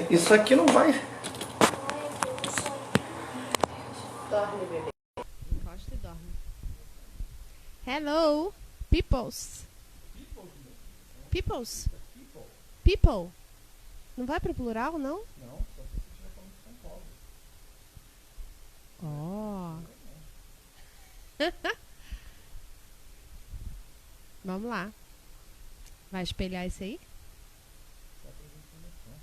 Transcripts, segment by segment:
Isso aqui não vai. Dorme, bebê. Encosta e dorme. Hello, peoples. Peoples? People. Não vai pro plural, não? Não, só se você estiver falando de São Paulo. Ó. Vamos lá. Vai espelhar isso aí? Só pra gente ter noção.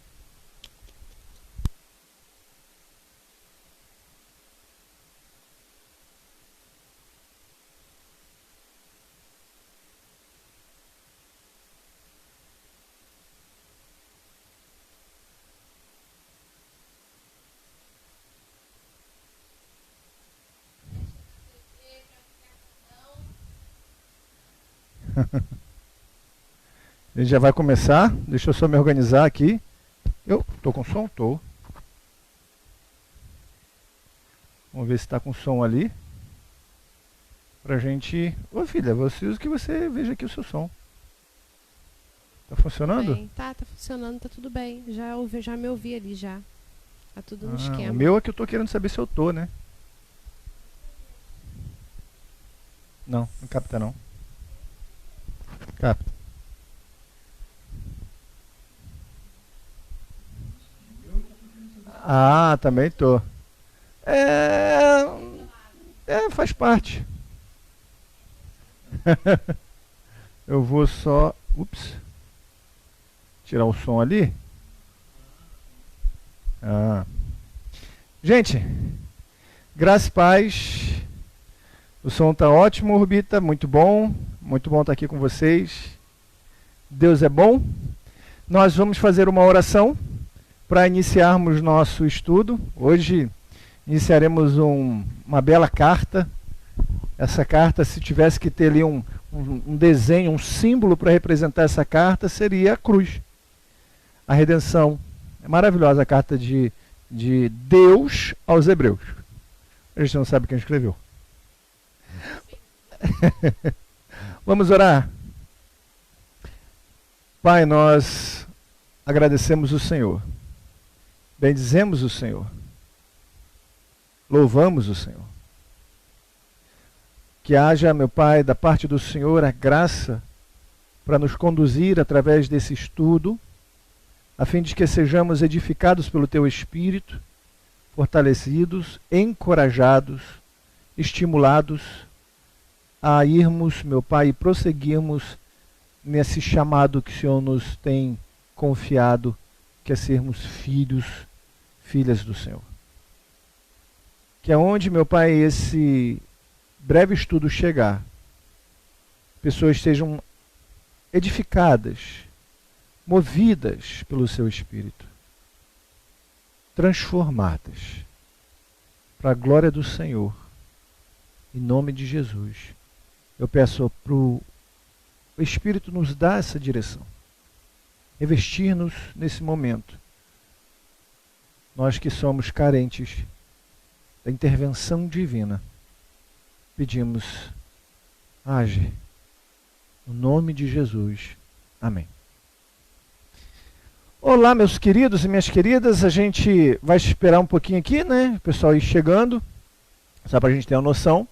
A gente já vai começar. Deixa eu só me organizar aqui. Eu tô com som? Tô. Vamos ver se está com som ali. Pra gente... Ô filha, eu preciso que você veja aqui o seu som. Tá funcionando? Bem, tá funcionando, tá tudo bem. Já me ouvi ali já. Tá tudo no esquema. O meu é que eu tô querendo saber se eu tô, né? Não, não capta não. Capta. Ah, também tô. Faz parte. Eu vou só... Ups. Tirar o som ali. Gente, graça e paz. O som tá ótimo, Orbita, muito bom estar aqui com vocês. Deus é bom. Nós vamos fazer uma oração para iniciarmos nosso estudo. Hoje iniciaremos uma bela carta. Essa carta, se tivesse que ter ali um desenho, um símbolo para representar essa carta, seria a cruz. A redenção. É maravilhosa a carta de Deus aos Hebreus. A gente não sabe quem escreveu. Vamos orar. Pai, nós agradecemos o Senhor. Bendizemos o Senhor. Louvamos o Senhor. Que haja, meu Pai, da parte do Senhor a graça para nos conduzir através desse estudo, a fim de que sejamos edificados pelo Teu Espírito, fortalecidos, encorajados, estimulados a irmos, meu Pai, e prosseguirmos nesse chamado que o Senhor nos tem confiado, que é sermos filhas do Senhor. Que aonde, meu Pai, esse breve estudo chegar, pessoas sejam edificadas, movidas pelo Seu Espírito, transformadas para a glória do Senhor, em nome de Jesus. Eu peço para o Espírito nos dar essa direção, revestir-nos nesse momento. Nós que somos carentes da intervenção divina, pedimos, age, no nome de Jesus. Amém. Olá, meus queridos e minhas queridas, a gente vai esperar um pouquinho aqui, né? O pessoal ir chegando, só para a gente ter uma noção.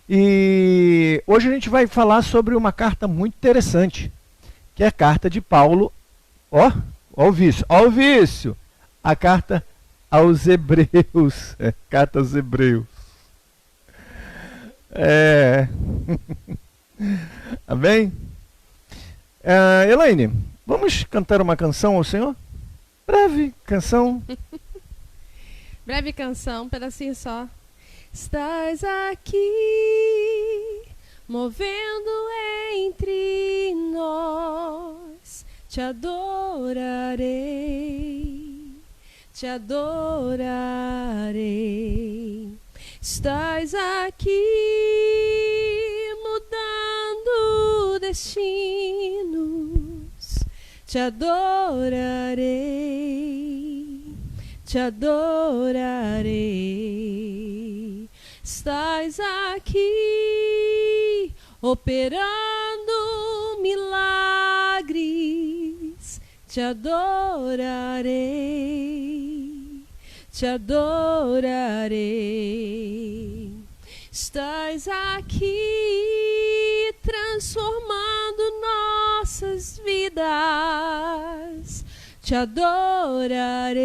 E hoje a gente vai falar sobre uma carta muito interessante, que é a carta de Paulo, ó o vício, a carta aos Hebreus, carta aos Hebreus. Amém? Elaine, vamos cantar uma canção ao Senhor? Breve canção. Breve canção, um pedacinho só. Estás aqui, movendo entre nós, te adorarei, te adorarei. Estás aqui, mudando destinos, te adorarei, te adorarei. Estás aqui, operando milagres, te adorarei, te adorarei. Estás aqui transformando nossas vidas. Te adorarei,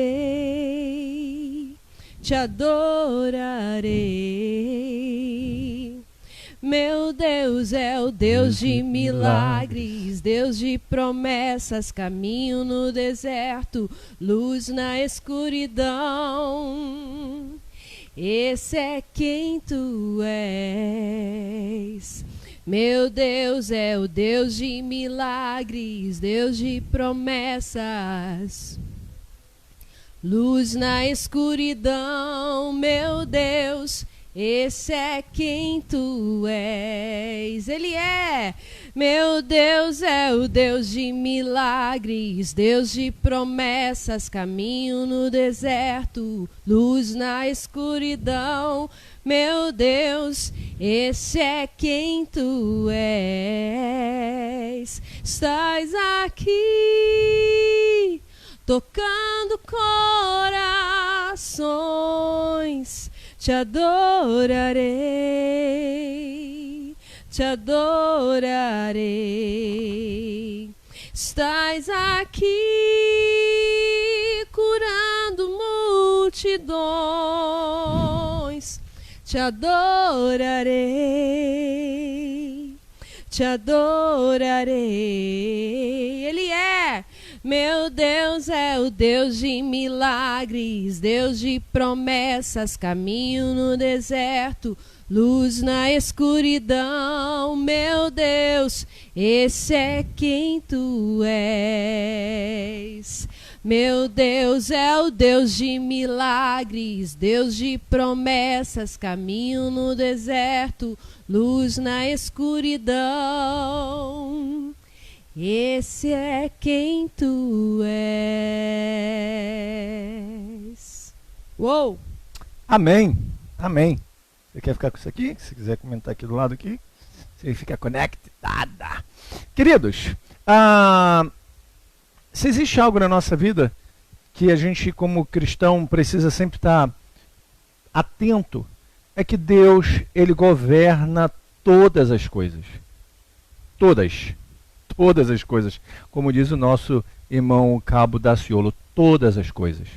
te adorarei. Meu Deus é o Deus de milagres, Deus de promessas, caminho no deserto, luz na escuridão. Esse é quem tu és. Meu Deus é o Deus de milagres, Deus de promessas, luz na escuridão. Meu Deus, esse é quem tu és. Ele é. Meu Deus é o Deus de milagres, Deus de promessas, caminho no deserto, luz na escuridão. Meu Deus, esse é quem tu és. Estás aqui tocando corações. Te adorarei, te adorarei. Estás aqui curando multidões. Te adorarei, te adorarei. Ele é. Meu Deus é o Deus de milagres, Deus de promessas, caminho no deserto, luz na escuridão. Meu Deus, esse é quem tu és. Meu Deus é o Deus de milagres, Deus de promessas, caminho no deserto, luz na escuridão. Esse é quem tu és. Uou! Amém, amém. Você quer ficar com isso aqui? Se quiser comentar aqui do lado aqui, você fica conectada. Queridos, se existe algo na nossa vida que a gente como cristão precisa sempre estar atento, é que Deus, Ele governa todas as coisas. Todas as coisas, como diz o nosso irmão Cabo Daciolo, todas as coisas.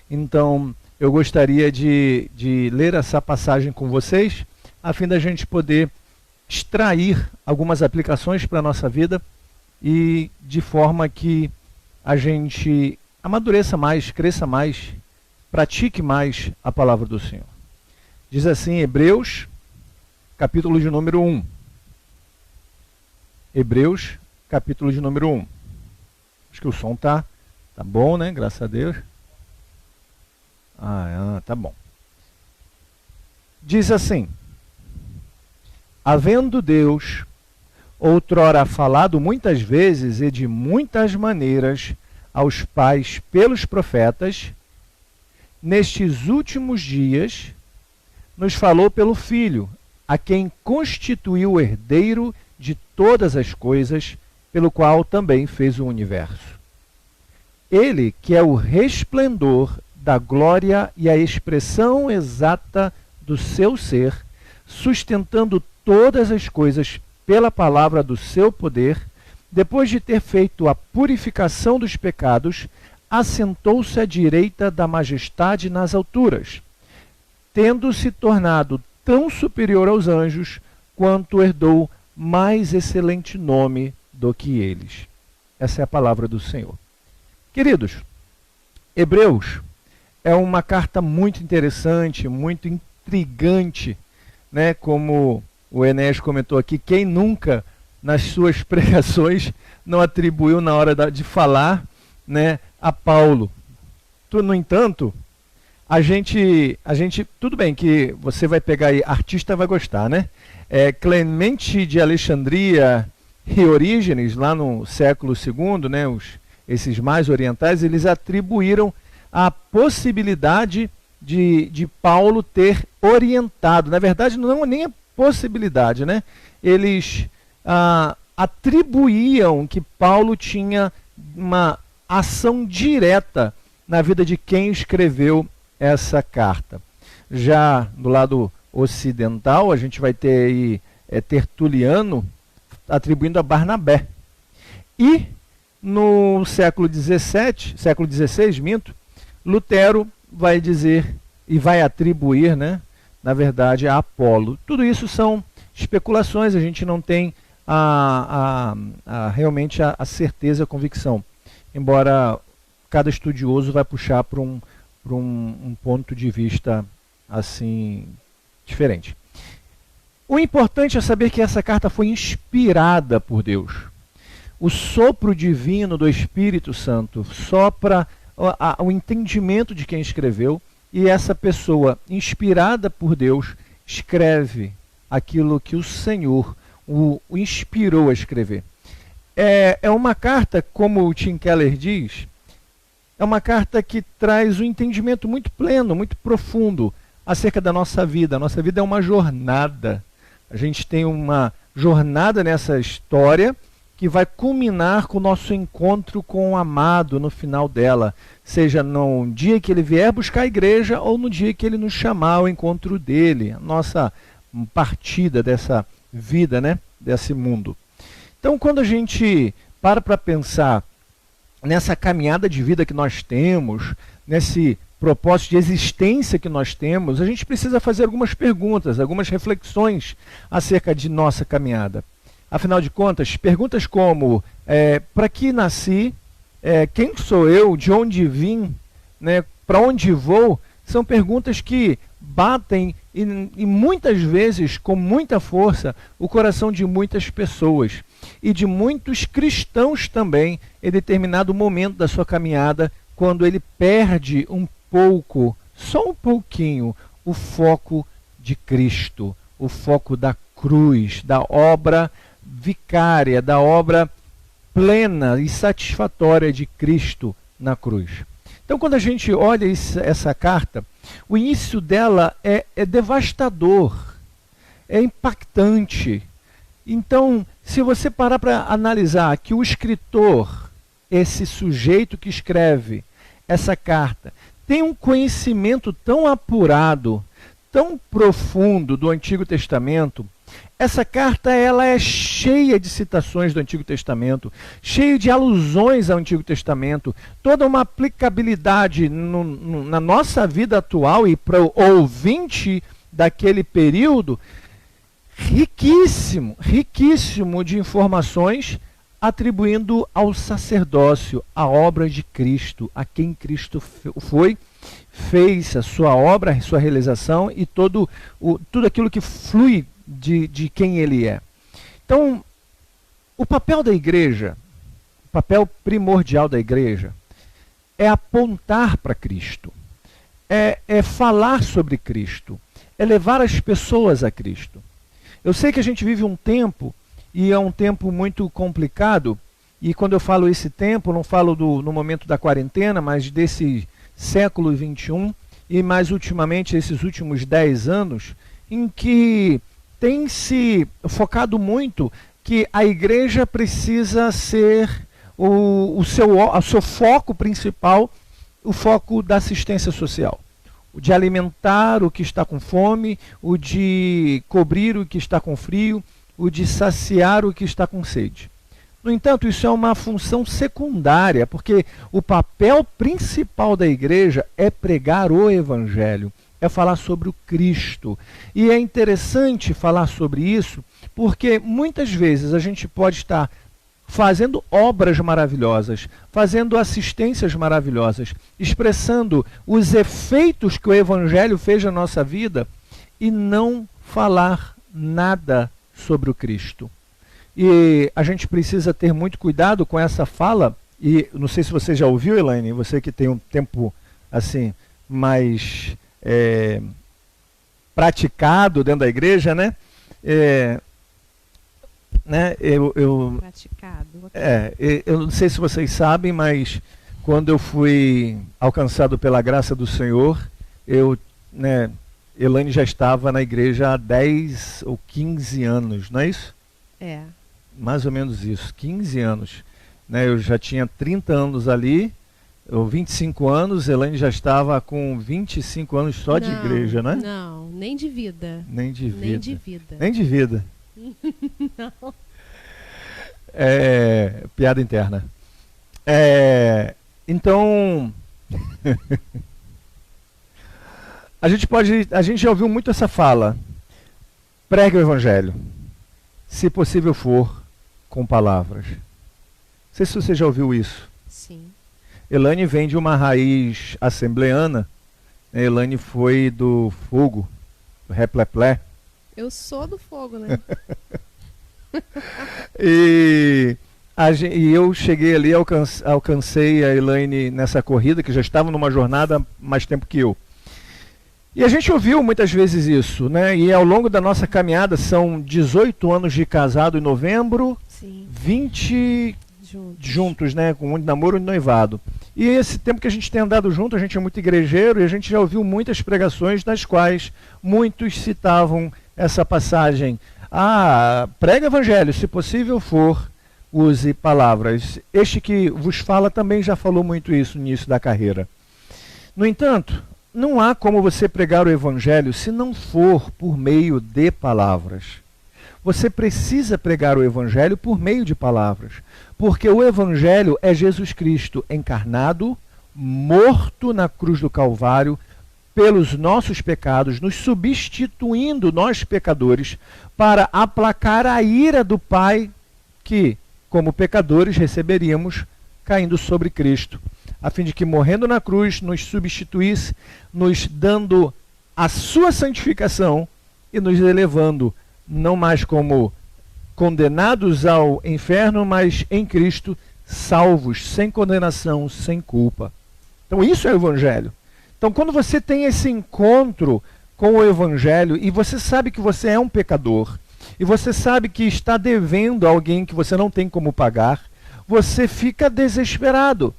Então, eu gostaria de ler essa passagem com vocês, a fim da gente poder extrair algumas aplicações para a nossa vida e de forma que a gente amadureça mais, cresça mais, pratique mais a palavra do Senhor. Diz assim, Hebreus, capítulo de número 1. Hebreus, capítulo de número 1. Acho que o som tá bom, né? Graças a Deus. Tá bom. Diz assim: havendo Deus outrora falado muitas vezes e de muitas maneiras aos pais pelos profetas, nestes últimos dias nos falou pelo Filho, a quem constituiu o herdeiro de todas as coisas, pelo qual também fez o universo. Ele, que é o resplendor da glória e a expressão exata do seu ser, sustentando todas as coisas pela palavra do seu poder, depois de ter feito a purificação dos pecados, assentou-se à direita da majestade nas alturas, tendo se tornado tão superior aos anjos, quanto herdou mais excelente nome do que eles. Essa é a palavra do Senhor. Queridos, Hebreus é uma carta muito interessante, muito intrigante, né? Como o Enéas comentou aqui, quem nunca nas suas pregações não atribuiu na hora de falar, né, a Paulo. No entanto, a gente, tudo bem que você vai pegar aí, artista vai gostar, né? Clemente de Alexandria e Orígenes, lá no século II, né, esses mais orientais, eles atribuíram a possibilidade de Paulo ter orientado. Na verdade, não é nem a possibilidade, né? Eles atribuíam que Paulo tinha uma ação direta na vida de quem escreveu essa carta. Já do lado ocidental, a gente vai ter aí Tertuliano atribuindo a Barnabé. E no século XVI, Lutero vai dizer e vai atribuir, né, na verdade, a Apolo. Tudo isso são especulações, a gente não tem realmente a certeza, a convicção. Embora cada estudioso vai puxar para um ponto de vista assim diferente. O importante é saber que essa carta foi inspirada por Deus. O sopro divino do Espírito Santo sopra o entendimento de quem escreveu, e essa pessoa, inspirada por Deus, escreve aquilo que o Senhor o inspirou a escrever. É uma carta, como o Tim Keller diz, é uma carta que traz um entendimento muito pleno, muito profundo acerca da nossa vida. A nossa vida é uma jornada. A gente tem uma jornada nessa história que vai culminar com o nosso encontro com o amado no final dela, seja no dia que ele vier buscar a igreja ou no dia que ele nos chamar ao encontro dele, a nossa partida dessa vida, né, desse mundo. Então, quando a gente para pensar nessa caminhada de vida que nós temos, nesse propósito de existência que nós temos, a gente precisa fazer algumas perguntas, algumas reflexões acerca de nossa caminhada. Afinal de contas, perguntas como, para que nasci, quem sou eu, de onde vim, né, para onde vou, são perguntas que batem e muitas vezes, com muita força, o coração de muitas pessoas e de muitos cristãos também, em determinado momento da sua caminhada, quando ele perde um pouco, só um pouquinho, o foco de Cristo, o foco da cruz, da obra vicária, da obra plena e satisfatória de Cristo na cruz. Então, quando a gente olha essa carta, o início dela é devastador, é impactante. Então, se você parar para analisar que o escritor, esse sujeito que escreve essa carta, tem um conhecimento tão apurado, tão profundo do Antigo Testamento, essa carta ela é cheia de citações do Antigo Testamento, cheia de alusões ao Antigo Testamento, toda uma aplicabilidade na nossa vida atual e para o ouvinte daquele período, riquíssimo, riquíssimo de informações, atribuindo ao sacerdócio a obra de Cristo, a quem Cristo fez a sua obra, a sua realização e tudo aquilo que flui de quem ele é. Então, o papel da igreja, o papel primordial da igreja, é apontar para Cristo, é falar sobre Cristo, é levar as pessoas a Cristo. Eu sei que a gente vive um tempo, e é um tempo muito complicado, e quando eu falo esse tempo, não falo no momento da quarentena, mas desse século XXI, e mais ultimamente, esses últimos 10 anos, em que tem se focado muito que a igreja precisa ser o seu foco principal, o foco da assistência social. O de alimentar o que está com fome, o de cobrir o que está com frio, o de saciar o que está com sede. No entanto, isso é uma função secundária, porque o papel principal da igreja é pregar o Evangelho, é falar sobre o Cristo. E é interessante falar sobre isso, porque muitas vezes a gente pode estar fazendo obras maravilhosas, fazendo assistências maravilhosas, expressando os efeitos que o Evangelho fez na nossa vida e não falar nada sobre o Cristo. E a gente precisa ter muito cuidado com essa fala, e não sei se você já ouviu, Elaine, você que tem um tempo assim mais praticado dentro da igreja, né? Praticado. Eu não sei se vocês sabem, mas quando eu fui alcançado pela graça do Senhor, Elaine já estava na igreja há 10 ou 15 anos, não é isso? É. Mais ou menos isso, 15 anos. né? Eu já tinha 30 anos ali, ou 25 anos, Elaine já estava com 25 anos só de igreja, né? Não, nem de vida. Nem de vida. Nem de vida. Nem de vida. Não. Piada interna. Então, a gente já ouviu muito essa fala. Pregue o evangelho, se possível for, com palavras. Não sei se você já ouviu isso. Sim. Elaine vem de uma raiz assembleana. Elaine foi do fogo, do repleplé. Eu sou do fogo, né? E eu cheguei ali, alcancei a Elaine nessa corrida, que já estava numa jornada mais tempo que eu. E a gente ouviu muitas vezes isso, né? E ao longo da nossa caminhada, são 18 anos de casado em novembro, Sim. 20 juntos, né? Com um de namoro e um de noivado. E esse tempo que a gente tem andado junto, a gente é muito igrejeiro e a gente já ouviu muitas pregações das quais muitos citavam essa passagem. Prega evangelho, se possível for, use palavras. Este que vos fala também já falou muito isso no início da carreira. No entanto, não há como você pregar o evangelho se não for por meio de palavras. Você precisa pregar o evangelho por meio de palavras, porque o evangelho é Jesus Cristo encarnado, morto na cruz do Calvário, pelos nossos pecados, nos substituindo, nós pecadores, para aplacar a ira do Pai que, como pecadores, receberíamos caindo sobre Cristo, a fim de que, morrendo na cruz, nos substituísse, nos dando a sua santificação e nos elevando, não mais como condenados ao inferno, mas em Cristo, salvos, sem condenação, sem culpa. Então isso é o evangelho. Então quando você tem esse encontro com o evangelho e você sabe que você é um pecador, e você sabe que está devendo a alguém que você não tem como pagar, você fica desesperado.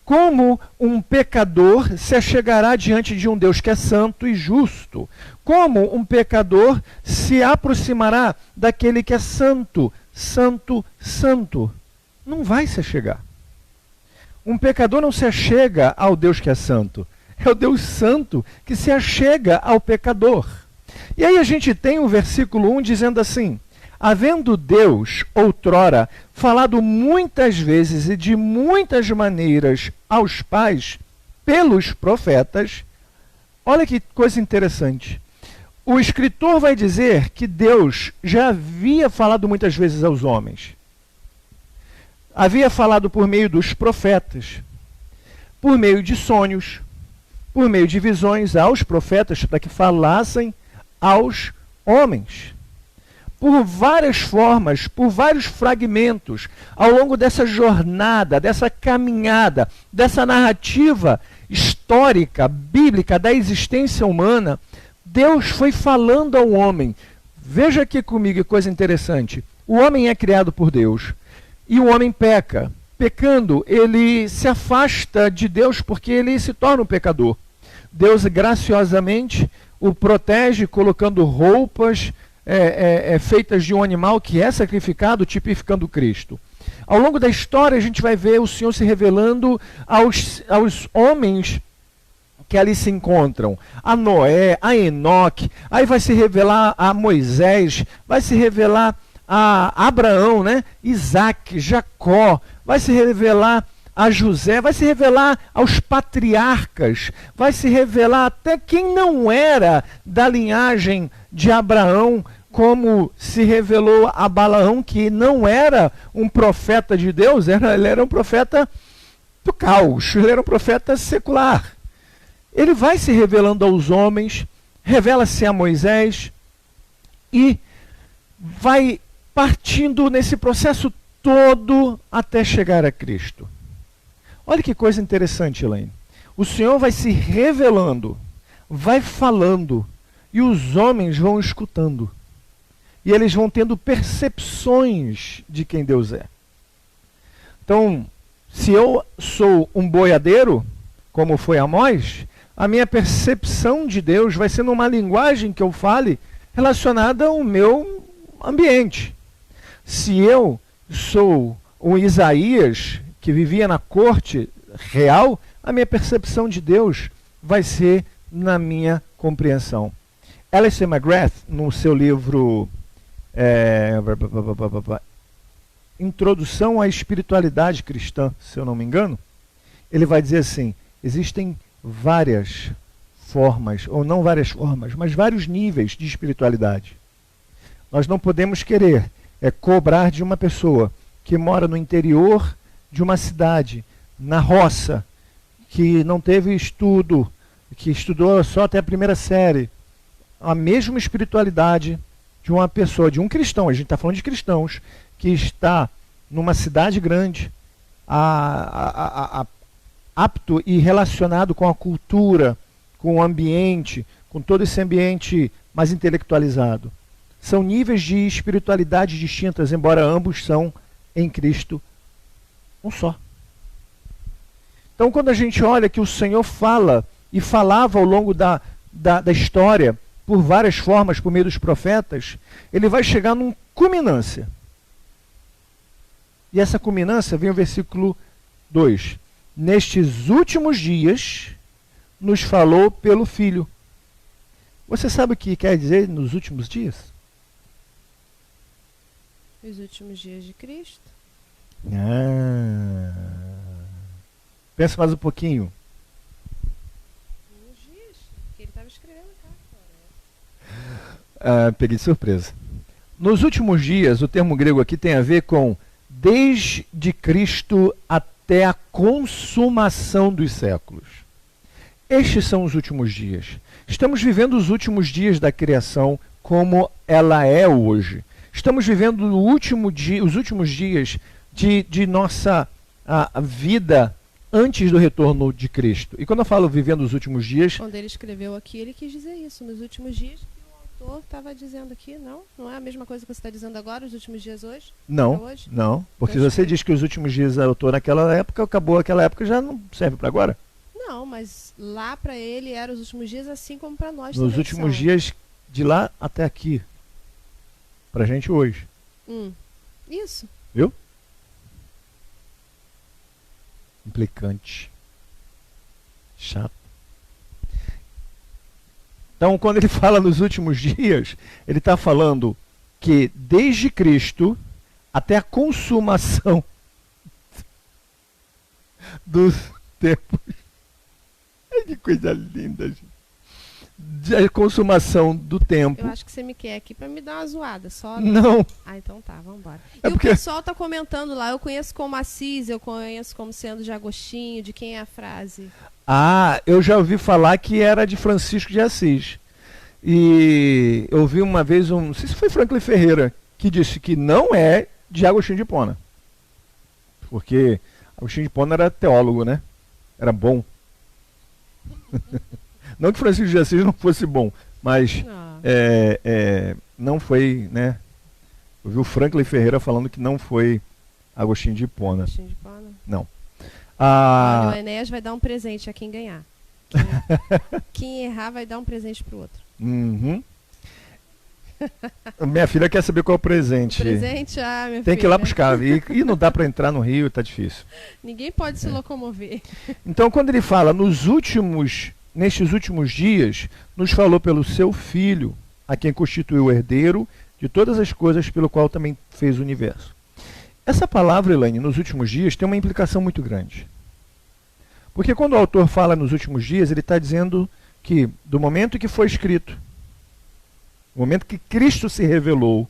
Como um pecador se achegará diante de um Deus que é santo e justo? Como um pecador se aproximará daquele que é santo, santo, santo? Não vai se achegar. Um pecador não se achega ao Deus que é santo. É o Deus santo que se achega ao pecador. E aí a gente tem o versículo 1 dizendo assim: havendo Deus, outrora, falado muitas vezes e de muitas maneiras aos pais, pelos profetas. Olha que coisa interessante. O escritor vai dizer que Deus já havia falado muitas vezes aos homens. Havia falado por meio dos profetas, por meio de sonhos, por meio de visões aos profetas, para que falassem aos homens. Por várias formas, por vários fragmentos, ao longo dessa jornada, dessa caminhada, dessa narrativa histórica, bíblica, da existência humana, Deus foi falando ao homem. Veja aqui comigo que coisa interessante. O homem é criado por Deus e o homem peca. Pecando, ele se afasta de Deus porque ele se torna um pecador. Deus graciosamente o protege colocando roupas feitas de um animal que é sacrificado, tipificando Cristo. Ao longo da história a gente vai ver o Senhor se revelando aos homens que ali se encontram, a Noé, a Enoque, aí vai se revelar a Moisés, vai se revelar a Abraão, né? Isaac, Jacó, vai se revelar a José, vai se revelar aos patriarcas, vai se revelar até quem não era da linhagem de Abraão, como se revelou a Balaão, que não era um profeta de Deus, ele era um profeta do caos, ele era um profeta secular. Ele vai se revelando aos homens, revela-se a Moisés e vai partindo nesse processo todo até chegar a Cristo. Olha que coisa interessante, Elaine. O Senhor vai se revelando, vai falando, e os homens vão escutando. E eles vão tendo percepções de quem Deus é. Então, se eu sou um boiadeiro, como foi Amós, a minha percepção de Deus vai ser numa linguagem que eu fale relacionada ao meu ambiente. Se eu sou o Isaías, que vivia na corte real, a minha percepção de Deus vai ser na minha compreensão. Alistair McGrath, no seu livro Introdução à Espiritualidade Cristã, se eu não me engano, ele vai dizer assim, existem várias formas, ou não várias formas, mas vários níveis de espiritualidade. Nós não podemos querer cobrar de uma pessoa que mora no interior de uma cidade, na roça, que não teve estudo, que estudou só até a primeira série, a mesma espiritualidade de uma pessoa, de um cristão, a gente está falando de cristãos, que está numa cidade grande, apto e relacionado com a cultura, com o ambiente, com todo esse ambiente mais intelectualizado. São níveis de espiritualidade distintas, embora ambos são em Cristo um só. Então, quando a gente olha que o Senhor fala e falava ao longo da história, por várias formas, por meio dos profetas, ele vai chegar numa culminância. E essa culminância vem o versículo 2. Nestes últimos dias, nos falou pelo Filho. Você sabe o que quer dizer nos últimos dias? Os últimos dias de Cristo. Pensa mais um pouquinho. Os dias que ele estava escrevendo cá. Peguei de surpresa. Nos últimos dias, o termo grego aqui tem a ver com desde Cristo até a consumação dos séculos. Estes são os últimos dias. Estamos vivendo os últimos dias da criação como ela é hoje. Estamos vivendo os últimos dias de nossa vida antes do retorno de Cristo. E quando eu falo vivendo os últimos dias... Quando ele escreveu aqui, ele quis dizer isso. Nos últimos dias que o autor estava dizendo aqui, não? Não é a mesma coisa que você está dizendo agora, os últimos dias hoje? Não, hoje? Não. Porque se você diz que os últimos dias da autor naquela época, acabou aquela época, já não serve para agora. Não, mas lá para ele eram os últimos dias, assim como para nós. Nos últimos dias de lá até aqui. Pra gente hoje. Isso. Viu? Implicante. Chato. Então, quando ele fala nos últimos dias, ele está falando que desde Cristo até a consumação dos tempos. Que coisa linda, gente. A consumação do tempo. Eu acho que você me quer aqui para me dar uma zoada, só. Não. Então tá, vamos embora. É porque... o pessoal tá comentando lá, eu conheço como Assis, eu conheço como sendo de Agostinho, de quem é a frase? Eu já ouvi falar que era de Francisco de Assis. E eu ouvi uma vez, não sei se foi Franklin Ferreira, que disse que não é de Agostinho de Hipona. Porque Agostinho de Hipona era teólogo, né? Era bom. Não que Francisco de Assis não fosse bom, mas não foi, né? Eu vi o Franklin Ferreira falando que não foi Agostinho de Hipona. Agostinho de Hipona? Não. Olha, o Enéas vai dar um presente a quem ganhar. Quem errar vai dar um presente pro outro. Uhum. Minha filha quer saber qual é o presente. Presente? Minha filha. Tem que ir lá buscar. E não dá para entrar no Rio, tá difícil. Ninguém pode se locomover. Então, quando ele fala nestes últimos dias, nos falou pelo seu Filho, a quem constituiu o herdeiro de todas as coisas, pelo qual também fez o universo. Essa palavra, Elaine, nos últimos dias, tem uma implicação muito grande. Porque quando o autor fala nos últimos dias, ele está dizendo que do momento que foi escrito, no momento que Cristo se revelou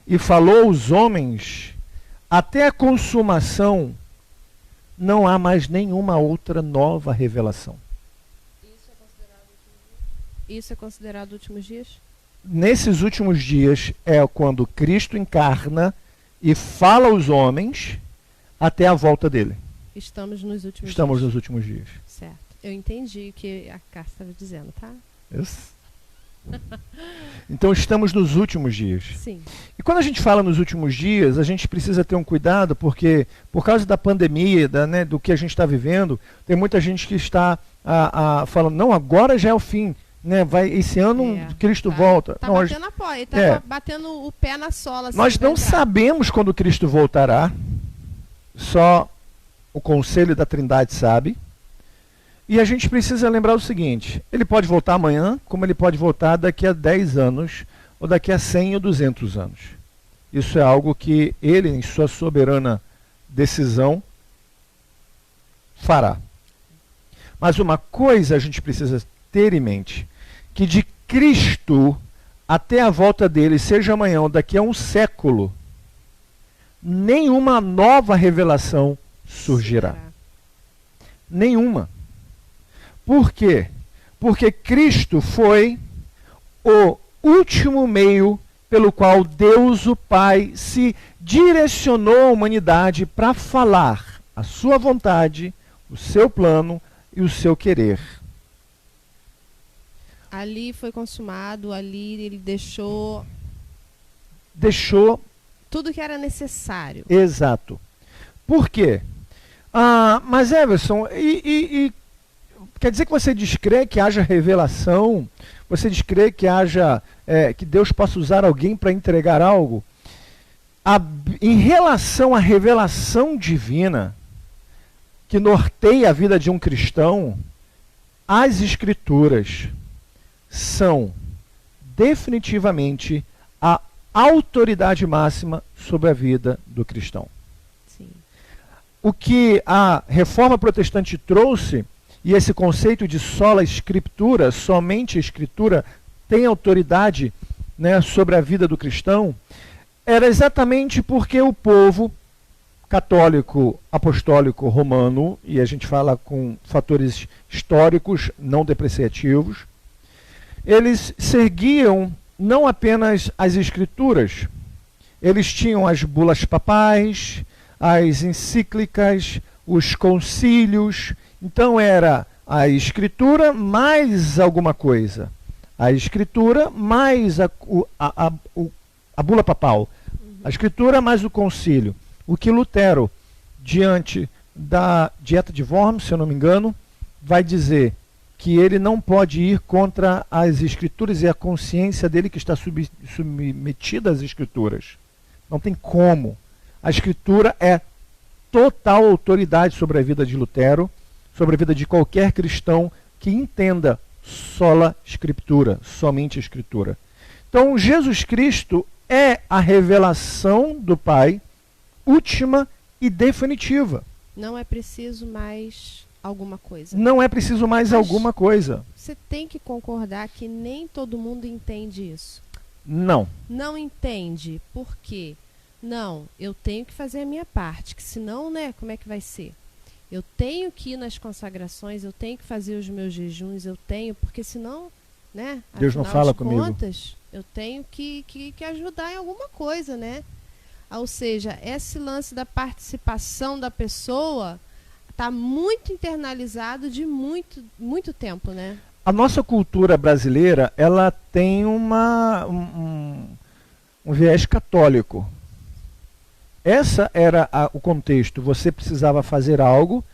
e falou aos homens, até a consumação, não há mais nenhuma outra nova revelação. Isso é considerado últimos dias? Nesses últimos dias é quando Cristo encarna e fala aos homens até a volta dele. Estamos nos últimos dias. Estamos nos últimos dias. Certo. Eu entendi o que a carta estava dizendo, tá? Isso. Então estamos nos últimos dias. Sim. E quando a gente fala nos últimos dias, a gente precisa ter um cuidado, porque por causa da pandemia, do que a gente está vivendo, tem muita gente que está falando, não, agora já é o fim. Né, esse ano Cristo volta. Tá batendo a porta, ele tá batendo o pé na sola. Nós não sabemos quando Cristo voltará. só o conselho da Trindade sabe. E a gente precisa lembrar o seguinte: ele pode voltar amanhã, como ele pode voltar daqui a 10 anos, ou daqui a 100 ou 200 anos. Isso é algo que ele, em sua soberana decisão, fará. Mas uma coisa a gente precisa ter em mente: que de Cristo até a volta dele, seja amanhã ou daqui a um século, nenhuma nova revelação surgirá. Nenhuma. Por quê? Porque Cristo foi o último meio pelo qual Deus, o Pai, se direcionou à humanidade para falar a sua vontade, o seu plano e o seu querer. Ali foi consumado, ali ele deixou tudo que era necessário. Exato. Por quê? Mas Everson, quer dizer que você descrê que haja revelação? Você descrê que haja que Deus possa usar alguém para entregar algo? Em relação à revelação divina que norteia a vida de um cristão, as Escrituras são definitivamente a autoridade máxima sobre a vida do cristão. Sim. O que a Reforma Protestante trouxe, e esse conceito de sola Escritura, somente a Escritura tem autoridade, né, sobre a vida do cristão, era exatamente porque o povo católico, apostólico, romano, e a gente fala com fatores históricos não depreciativos, eles seguiam não apenas as Escrituras, eles tinham as bulas papais, as encíclicas, os concílios. Então era a Escritura mais alguma coisa. A Escritura mais a bula papal. A Escritura mais o concílio. O que Lutero, diante da Dieta de Worms, se eu não me engano, vai dizer que ele não pode ir contra as Escrituras e a consciência dele que está submetida às Escrituras. Não tem como. A Escritura é total autoridade sobre a vida de Lutero, sobre a vida de qualquer cristão que entenda sola Escritura, somente a Escritura. Então, Jesus Cristo é a revelação do Pai, última e definitiva. Não é preciso mais alguma coisa. Não é preciso mais alguma coisa. Você tem que concordar que nem todo mundo entende isso. Não. Não entende. Por quê? Não, eu tenho que fazer a minha parte, que senão, né, como é que vai ser? Eu tenho que ir nas consagrações, eu tenho que fazer os meus jejuns, eu tenho, porque senão, né, Deus não fala comigo. Contas, eu tenho que ajudar em alguma coisa, né? Ou seja, esse lance da participação da pessoa está muito internalizado de muito tempo, né? A nossa cultura brasileira, ela tem um viés católico. Essa era o contexto. Você precisava fazer algo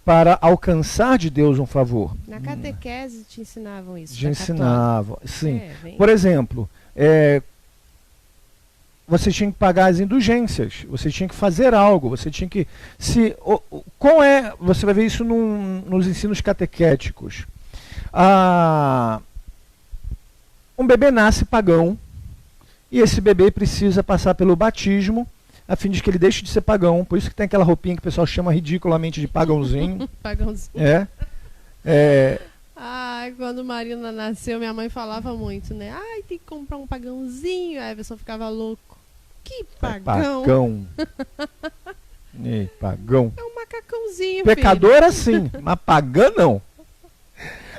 para alcançar de Deus um favor. Na catequese te ensinavam isso. Te ensinavam, sim. Bem... Por exemplo, você tinha que pagar as indulgências, você tinha que fazer algo, você tinha que... Você vai ver isso nos ensinos catequéticos. Um bebê nasce pagão, e esse bebê precisa passar pelo batismo, a fim de que ele deixe de ser pagão. Por isso que tem aquela roupinha que o pessoal chama ridiculamente de pagãozinho. Pagãozinho. Ai, quando Marina nasceu, minha mãe falava muito, né? Ai, tem que comprar um pagãozinho. Aí a pessoa ficava louco. Que pagão? Pagão. Pagão. É um macacãozinho, pecador filho. Assim, mas pagã não.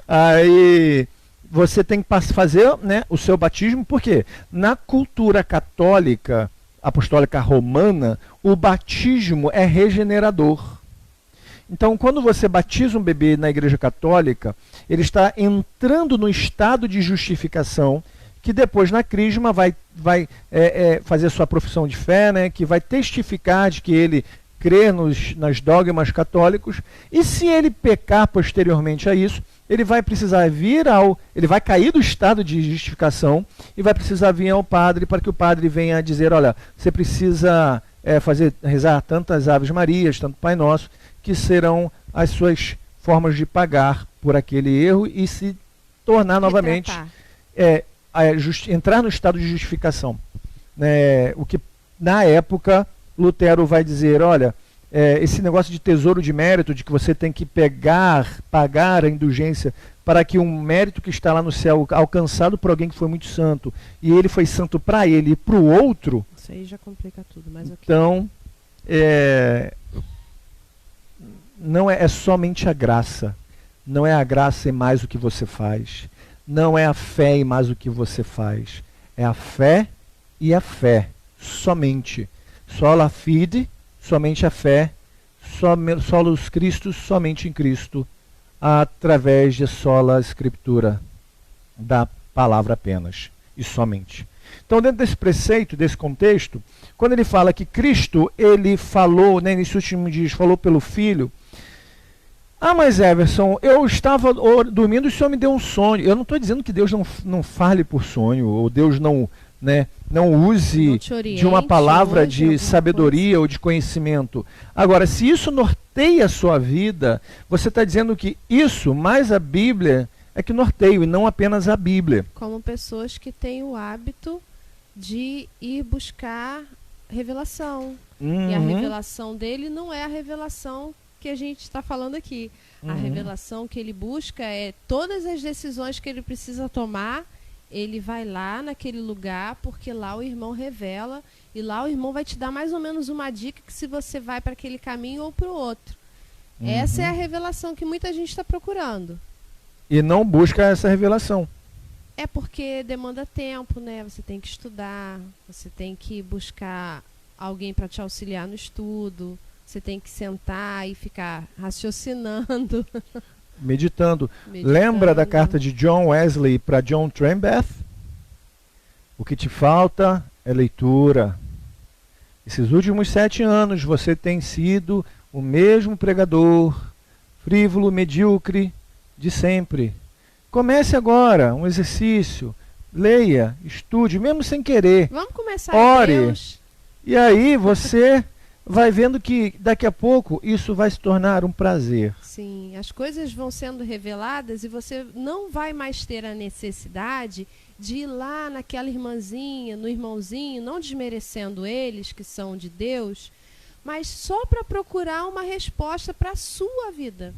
Aí você tem que fazer, né, o seu batismo, porque na cultura católica, apostólica romana, o batismo é regenerador. Então, quando você batiza um bebê na Igreja Católica, ele está entrando no estado de justificação, que depois na crisma vai fazer a sua profissão de fé, né, que vai testificar de que ele crê nas dogmas católicos, e se ele pecar posteriormente a isso, ele vai precisar ele vai cair do estado de justificação e vai precisar vir ao padre para que o padre venha dizer, olha, você precisa rezar tantas Aves Marias, tanto Pai Nosso, que serão as suas formas de pagar por aquele erro e se tornar novamente, entrar no estado de justificação. O que na época Lutero vai dizer, olha, esse negócio de tesouro de mérito, de que você tem que pagar a indulgência para que um mérito que está lá no céu, alcançado por alguém que foi muito santo, e ele foi santo para ele e para o outro, isso aí já complica tudo, mas okay. Então, não é somente a graça, não é a graça e mais o que você faz, não é a fé e mais o que você faz, é a fé e a fé, somente, sola fide, somente a fé, solos Christus, somente em Cristo, através de sola Escritura, da palavra apenas, e somente. Então, dentro desse preceito, desse contexto, quando ele fala que Cristo, ele falou, nesses últimos dias, falou pelo Filho, mas Everson, eu estava dormindo e o Senhor me deu um sonho. Eu não estou dizendo que Deus não fale por sonho, ou Deus não use de uma palavra de sabedoria ou de conhecimento. Agora, se isso norteia a sua vida, você está dizendo que isso, mais a Bíblia, é que norteia, e não apenas a Bíblia. Como pessoas que têm o hábito de ir buscar revelação. E a revelação dele não é a revelação que a gente está falando aqui. A revelação que ele busca é todas as decisões que ele precisa tomar, ele vai lá naquele lugar, porque lá o irmão revela, e lá o irmão vai te dar mais ou menos uma dica que se você vai para aquele caminho ou para o outro. Essa é a revelação que muita gente está procurando. E não busca essa revelação. É porque demanda tempo, né? Você tem que estudar, você tem que buscar alguém para te auxiliar no estudo, você tem que sentar e ficar raciocinando. Meditando. Lembra da carta de John Wesley para John Trembeth? O que te falta é leitura. Esses últimos 7 anos você tem sido o mesmo pregador, frívolo, medíocre, de sempre. Comece agora um exercício, leia, estude, mesmo sem querer. Vamos começar. Ore. Deus. E aí você vai vendo que daqui a pouco isso vai se tornar um prazer. Sim, as coisas vão sendo reveladas e você não vai mais ter a necessidade de ir lá naquela irmãzinha, no irmãozinho, não desmerecendo eles que são de Deus, mas só para procurar uma resposta para a sua vida.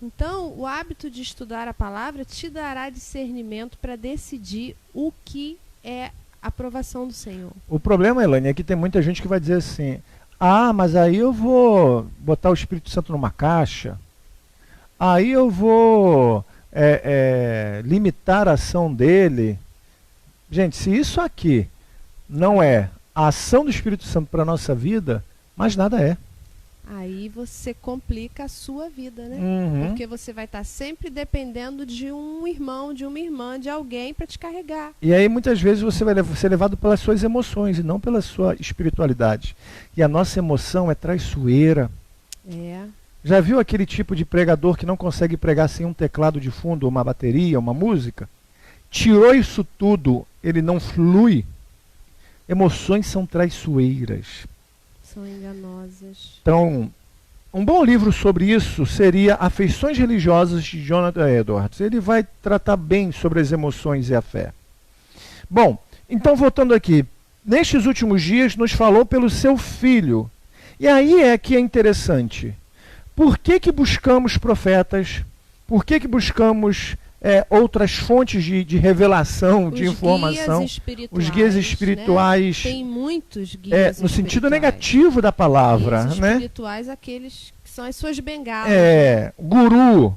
Então, o hábito de estudar a palavra te dará discernimento para decidir o que é a aprovação do Senhor. O problema, Elaine, é que tem muita gente que vai dizer assim, mas aí eu vou botar o Espírito Santo numa caixa, aí eu vou limitar a ação dele. Gente, se isso aqui não é a ação do Espírito Santo para a nossa vida, mais nada é. Aí você complica a sua vida, né? Porque você vai estar sempre dependendo de um irmão, de uma irmã, de alguém para te carregar. E aí muitas vezes você vai ser levado pelas suas emoções e não pela sua espiritualidade. E a nossa emoção é traiçoeira. Já viu aquele tipo de pregador que não consegue pregar sem um teclado de fundo, uma bateria, uma música? Tirou isso tudo, ele não flui. Emoções são traiçoeiras. São enganosas. Então, um bom livro sobre isso seria Afeições Religiosas, de Jonathan Edwards. Ele vai tratar bem sobre as emoções e a fé. Bom, então voltando aqui. Nestes últimos dias nos falou pelo seu Filho. E aí é que é interessante. Por que buscamos profetas? Por que buscamos outras fontes de revelação, de informação? Os guias espirituais. Né? Tem muitos guias no sentido negativo da palavra. Guias né? espirituais, aqueles que são as suas bengalas. Guru.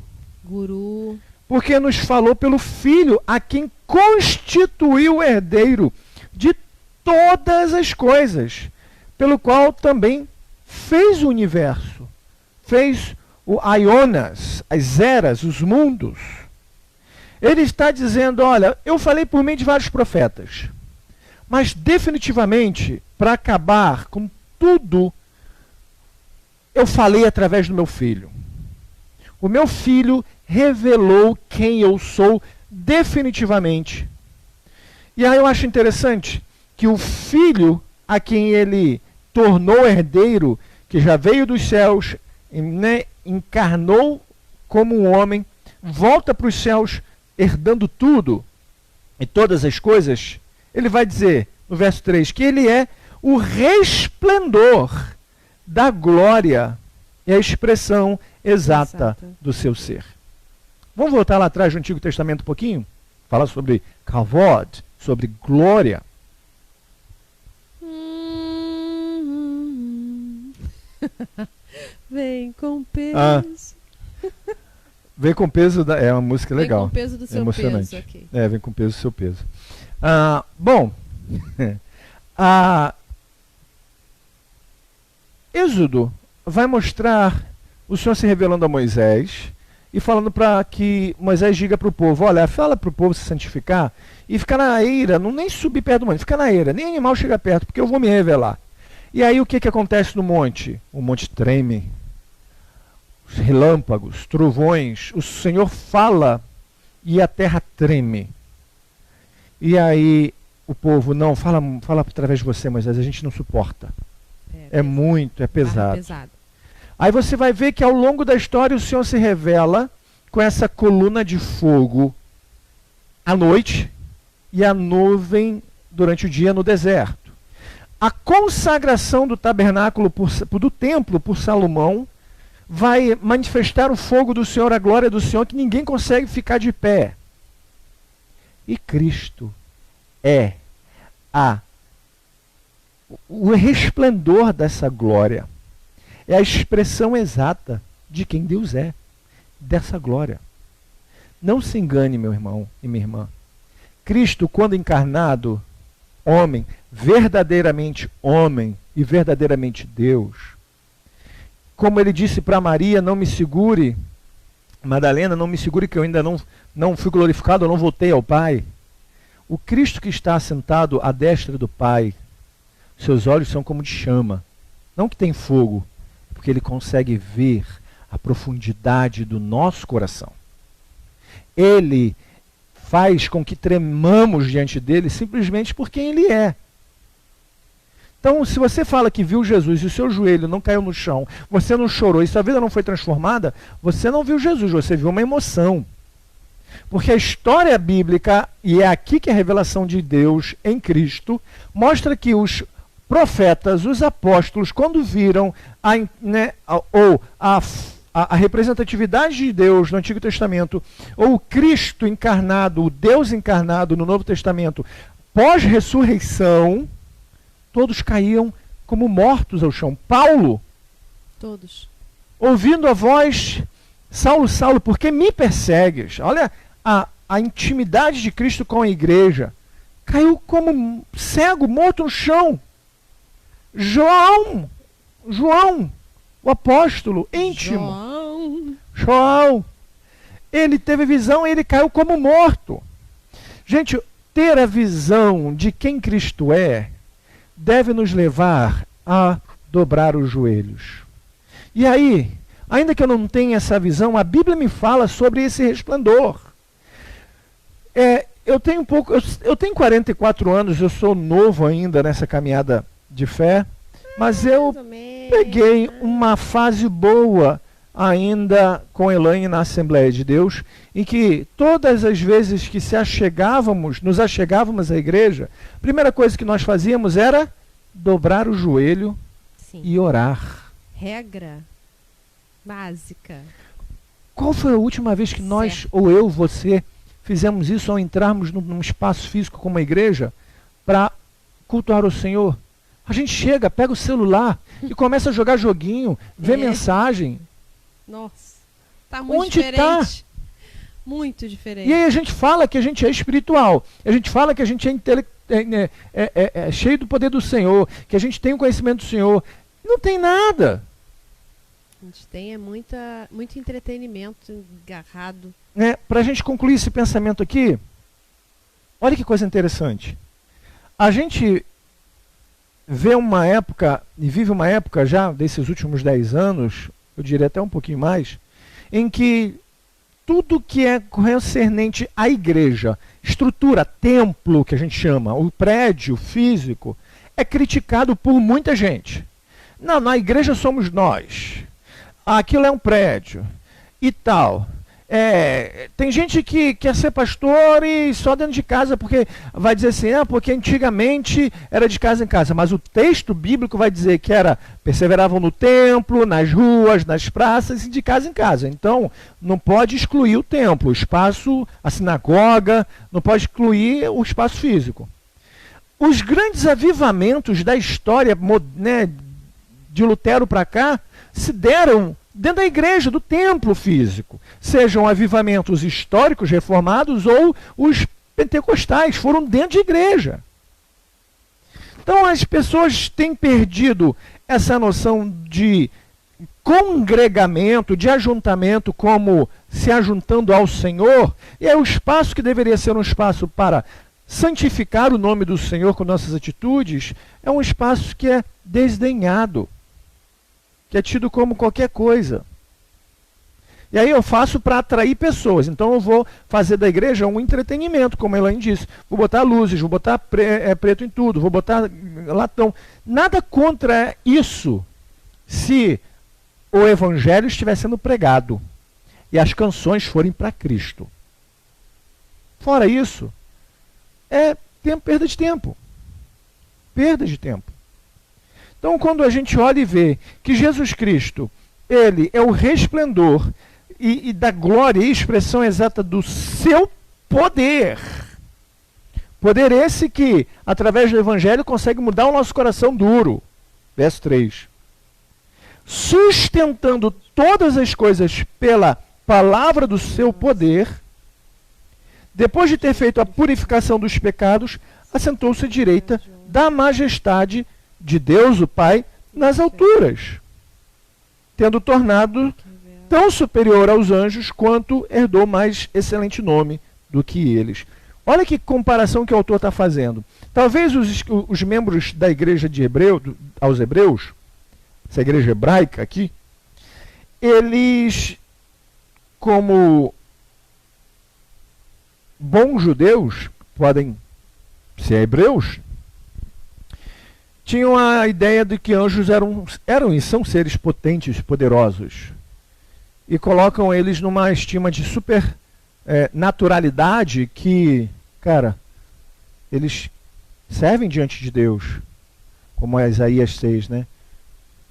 Porque nos falou pelo Filho, a quem constituiu o herdeiro de todas as coisas, pelo qual também fez o universo, fez o Aionas, as eras, os mundos. Ele está dizendo, olha, eu falei por meio de vários profetas, mas definitivamente, para acabar com tudo, eu falei através do meu Filho. O meu Filho revelou quem eu sou definitivamente. E aí eu acho interessante que o Filho a quem ele tornou herdeiro, que já veio dos céus, né, encarnou como um homem, volta para os céus herdando tudo e todas as coisas, ele vai dizer no verso 3 que ele é o resplendor da glória e a expressão exata do seu ser. Vamos voltar lá atrás do Antigo Testamento um pouquinho? Falar sobre kavod, sobre glória. Vem com peso. Vem com peso, é uma música legal. Vem com peso do seu emocionante. peso. Okay. Vem com peso do seu peso. Bom, Êxodo vai mostrar o Senhor se revelando a Moisés e falando para que Moisés diga para o povo, olha, fala para o povo se santificar e ficar na eira, não nem subir perto do monte, fica na eira, nem animal chega perto, porque eu vou me revelar. E aí o que acontece no monte? O monte treme, os relâmpagos, trovões, o Senhor fala e a terra treme. E aí o povo, não, fala através de você, Moisés, a gente não suporta. É pesado. Aí você vai ver que ao longo da história o Senhor se revela com essa coluna de fogo à noite e a nuvem durante o dia no deserto. A consagração do tabernáculo, do templo por Salomão, vai manifestar o fogo do Senhor, a glória do Senhor, que ninguém consegue ficar de pé. E Cristo é o resplendor dessa glória. É a expressão exata de quem Deus é, dessa glória. Não se engane, meu irmão e minha irmã. Cristo, quando encarnado, homem e verdadeiramente Deus, como ele disse para Maria, não me segure, Madalena, não me segure que eu ainda não fui glorificado, eu não voltei ao Pai. O Cristo que está sentado à destra do Pai, seus olhos são como de chama, não que tem fogo, porque ele consegue ver a profundidade do nosso coração. Ele faz com que tremamos diante dele simplesmente por quem ele é. Então, se você fala que viu Jesus e o seu joelho não caiu no chão, você não chorou e sua vida não foi transformada, você não viu Jesus, você viu uma emoção. Porque a história bíblica, e é aqui que a revelação de Deus em Cristo, mostra que os profetas, os apóstolos, quando viram a representatividade de Deus no Antigo Testamento, ou o Cristo encarnado, o Deus encarnado no Novo Testamento, pós-ressurreição, todos caíam como mortos ao chão. Paulo, todos, ouvindo a voz, Saulo, Saulo, por que me persegues? Olha a intimidade de Cristo com a igreja. Caiu como cego, morto no chão. João, o apóstolo íntimo. João. Ele teve visão e ele caiu como morto. Gente, ter a visão de quem Cristo é deve nos levar a dobrar os joelhos. E aí, ainda que eu não tenha essa visão, a Bíblia me fala sobre esse resplendor. Eu tenho 44 anos, eu sou novo ainda nessa caminhada de fé, mas eu peguei uma fase boa ainda com Elaine na Assembleia de Deus, em que todas as vezes que nos achegávamos à igreja, a primeira coisa que nós fazíamos era dobrar o joelho. Sim. E orar. Regra básica. Qual foi a última vez que nós, ou eu, você, fizemos isso ao entrarmos num espaço físico como a igreja para cultuar o Senhor? A gente chega, pega o celular e começa a jogar joguinho, ver mensagem. Nossa, tá muito Onde diferente. Muito diferente. E aí a gente fala que a gente é espiritual, a gente fala que a gente é cheio do poder do Senhor, que a gente tem o conhecimento do Senhor. Não tem nada. A gente tem muito entretenimento agarrado. Para a gente concluir esse pensamento aqui, olha que coisa interessante. A gente vê uma época, e vive uma época já desses últimos 10 anos, eu diria até um pouquinho mais, em que tudo que é concernente à igreja, estrutura, templo, que a gente chama, o prédio físico, é criticado por muita gente. Não, na igreja somos nós. Aquilo é um prédio e tal. Tem gente que quer ser pastor e só dentro de casa, porque vai dizer assim, porque antigamente era de casa em casa, mas o texto bíblico vai dizer que perseveravam no templo, nas ruas, nas praças e de casa em casa. Então, não pode excluir o templo, o espaço, a sinagoga, não pode excluir o espaço físico. Os grandes avivamentos da história, né, de Lutero para cá, se deram dentro da igreja, do templo físico. Sejam avivamentos históricos reformados ou os pentecostais, foram dentro de igreja. Então as pessoas têm perdido essa noção de congregamento, de ajuntamento, como se ajuntando ao Senhor, e é o espaço que deveria ser um espaço para santificar o nome do Senhor com nossas atitudes, é um espaço que é desdenhado, que é tido como qualquer coisa. E aí eu faço para atrair pessoas. Então eu vou fazer da igreja um entretenimento, como a Elaine disse. Vou botar luzes, vou botar preto em tudo, vou botar latão. Nada contra isso, se o evangelho estiver sendo pregado e as canções forem para Cristo. Fora isso, perda de tempo. Perda de tempo. Então, quando a gente olha e vê que Jesus Cristo, ele é o resplendor e da glória e expressão exata do seu poder. Poder esse que, através do Evangelho, consegue mudar o nosso coração duro. Verso 3. Sustentando todas as coisas pela palavra do seu poder, depois de ter feito a purificação dos pecados, assentou-se à direita da majestade de Deus, o Pai, nas alturas, tendo tornado tão superior aos anjos quanto herdou mais excelente nome do que eles. Olha que comparação que o autor está fazendo. Talvez os membros da igreja aos hebreus, essa igreja hebraica aqui, eles, como bons judeus, podem ser hebreus, tinham a ideia de que anjos eram e são seres potentes, poderosos. E colocam eles numa estima de super naturalidade que, cara, eles servem diante de Deus. Como é Isaías 6, né?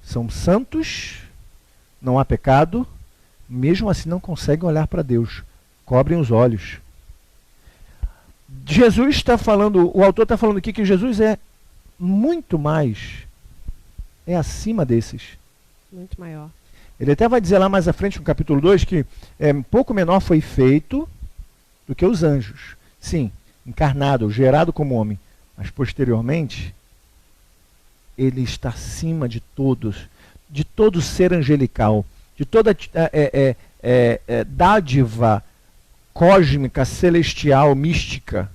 São santos, não há pecado, mesmo assim não conseguem olhar para Deus. Cobrem os olhos. Jesus está falando, o autor está falando aqui que Jesus é muito mais, é acima desses. Muito maior. Ele até vai dizer lá mais à frente, no capítulo 2, que um pouco menor foi feito do que os anjos. Sim, encarnado, gerado como homem. Mas posteriormente, ele está acima de todos, de todo ser angelical, de toda dádiva cósmica, celestial, mística.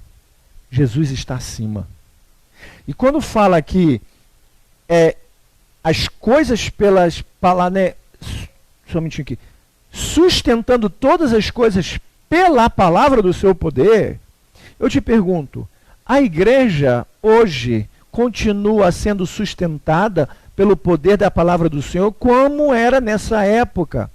Jesus está acima. E quando fala que as coisas pelas palavras, somente aqui, sustentando todas as coisas pela palavra do seu poder, eu te pergunto, a igreja hoje continua sendo sustentada pelo poder da palavra do Senhor como era nessa época?